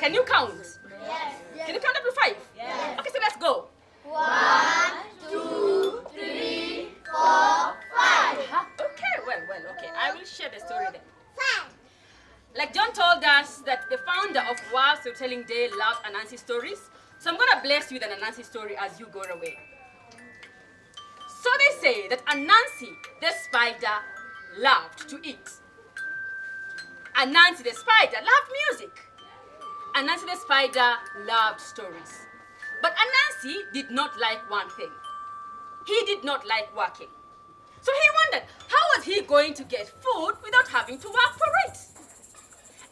Can you count? Yes. Can you count up to 5? Yes. Okay, so let's go. 1, 2, 3, 4, 5. Okay, well, okay. I will share the story then. 5. Like John told us that the founder of Wild Storytelling Day loved Anansi stories. So I'm going to bless you with an Anansi story as you go away. So they say that Anansi the spider loved to eat. Anansi the spider loved music. Anansi the spider loved stories. But Anansi did not like one thing. He did not like working. So he wondered, how was he going to get food without having to work for it?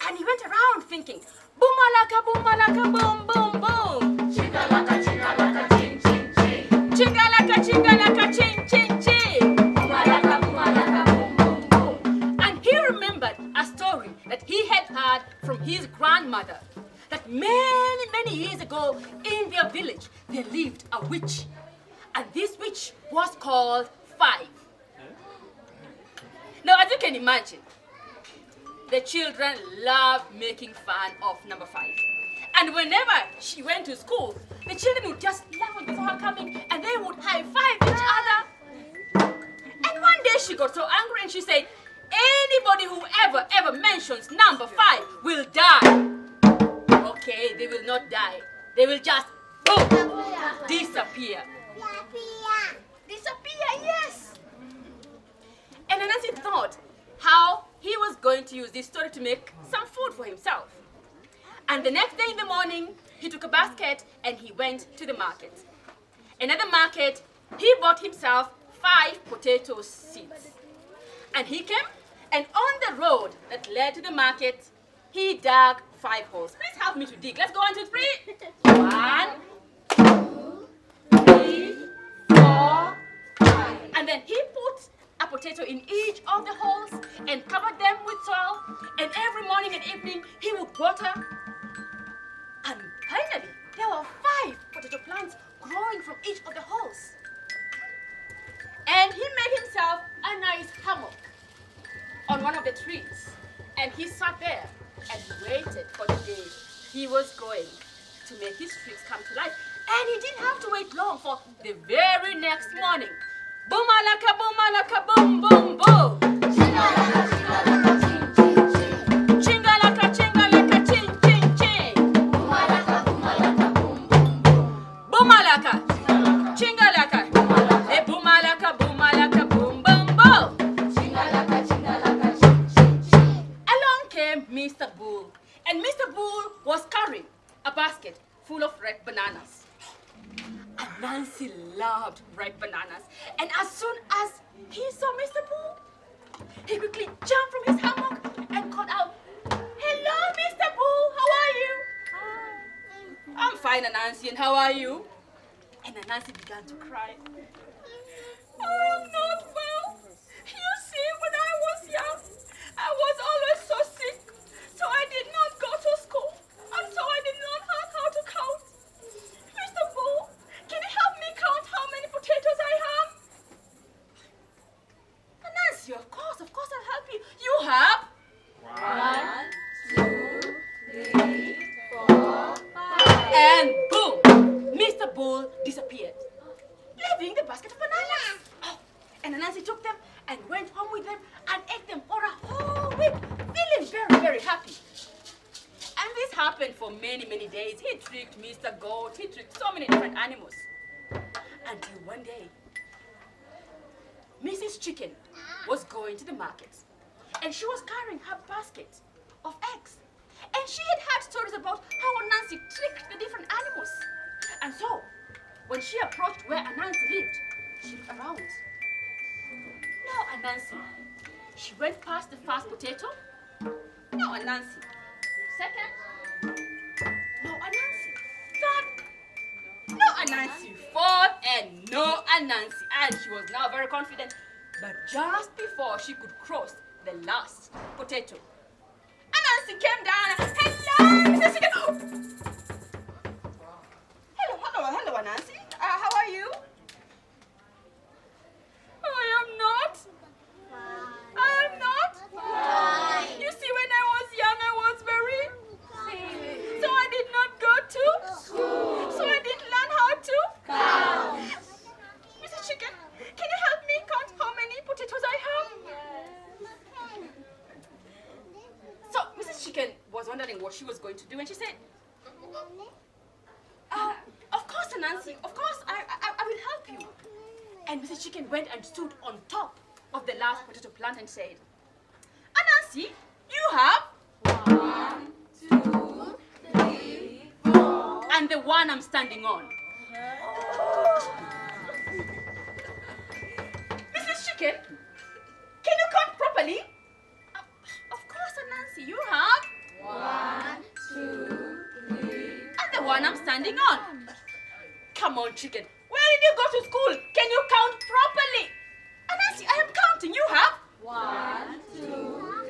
And he went around thinking, boomalaka, boom, boom, boom. Chingalaka, chingalaka, ching, ching, ching. Chingalaka, ching, ching, ching. Boomalaka, boomalaka, boom, boom, boom. And he remembered a story that he had heard from his grandmother, that many, many years ago in their village, there lived a witch. And this witch was called Five. Now, as you can imagine, the children loved making fun of number 5. And whenever she went to school, the children would just laugh before her coming and they would high-five each other. And one day she got so angry and she said, anybody who ever mentions number 5 will die. Okay, they will not die. They will just, boom, disappear. Disappear, yes. And Anansi thought how he was going to use this story to make some food for himself. And the next day in the morning, he took a basket and he went to the market. And at the market, he bought himself 5 potato seeds. And he came, and on the road that led to the market, he dug 5 holes. Please help me to dig. Let's go 1, 2, 3. 1, 2, 3, 4, 5. And then he put a potato in each of the holes and covered them with soil. And every morning and evening, he would water. And finally, there were 5 potato plants growing from each of the holes. And he made himself a nice hammock on one of the trees. And he sat there and waited for the day he was going to make his tricks come to life. And he didn't have to wait long for the very next morning. Boomalaka, boom, boom, boom. Chingalaka, chingalaka, ching, ching, ching. Chingalaka, ching, ching, ching. Boomalaka, boomalaka, boom, boom, boom. Boomalaka, chingalaka. Eh, boomalaka, boom, boom, boom. Chingalaka, chingalaka, ching, ching, ching. Along came Mr. Bull, and Mr. Bull was carrying a basket full of ripe bananas. Anansi loved ripe bananas, and as soon as he saw Mr. Bull, he quickly jumped from his hammock and called out, "Hello, Mr. Bull, how are you?" "I'm fine, Anansi, and how are you?" And Anansi began to cry. "I am not well. You see, when I was young, I was always so sick, so I did not go to school, and so I did not have how to count. Mr. Bull, can you help me count how many potatoes I have?" "Anansi, of course, I'll help you. You have 1, 2, 3, 4, 5. And boom! Mr. Bull disappeared, leaving the basket of bananas. Oh, and Anansi took them and went home with them and ate them for a whole week, feeling very, very happy. And this happened for many, many days. He tricked Mr. Goat, he tricked so many different animals. Until one day, Mrs. Chicken was going to the market, and she was carrying her basket of eggs. And she had heard stories about how Anansi tricked the different animals. And so, when she approached where Anansi lived, she looked around. No Anansi. She went past the first potato. No Anansi. Second. No Anansi. Third. No Anansi. Fourth, and no Anansi. And she was now very confident. But just before she could cross the last potato, Anansi came down and, "Hello, Mrs. Chicken." Hello, Anansi. How are you? I am not. You see, when I was young, I was very sick. So I Of course, Anansi. Of course, I will help you. And Mrs. Chicken went and stood on top of the last potato plant and said, Anansi, you have 1, 2, 3, 4. and the one I'm standing on. Mrs. Chicken, can you count properly? Of course, Anansi, you have 1, 2, 3. and the one I'm standing on. Come on, Chicken. Where did you go to school? Can you count properly? Anansi, I am counting. You have 1, 2,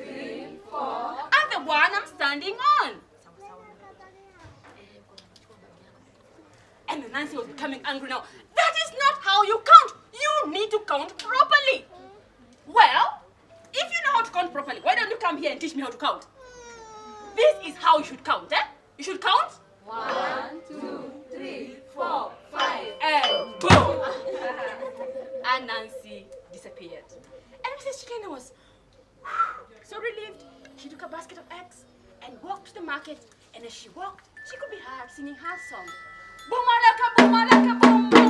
3, 4. and the one I'm standing on. And Anansi was becoming angry now. That is not how you count. You need to count properly. Well, if you know how to count properly, why don't you come here and teach me how to count? This is how you should count, eh? You should count. 1, 2, 3, 4, 5. And boom! And Nancy disappeared. And Mrs. Chicken was so relieved. She took a basket of eggs and walked to the market. And as she walked, she could be heard singing her song. Boomalaka, boomalaka, boom!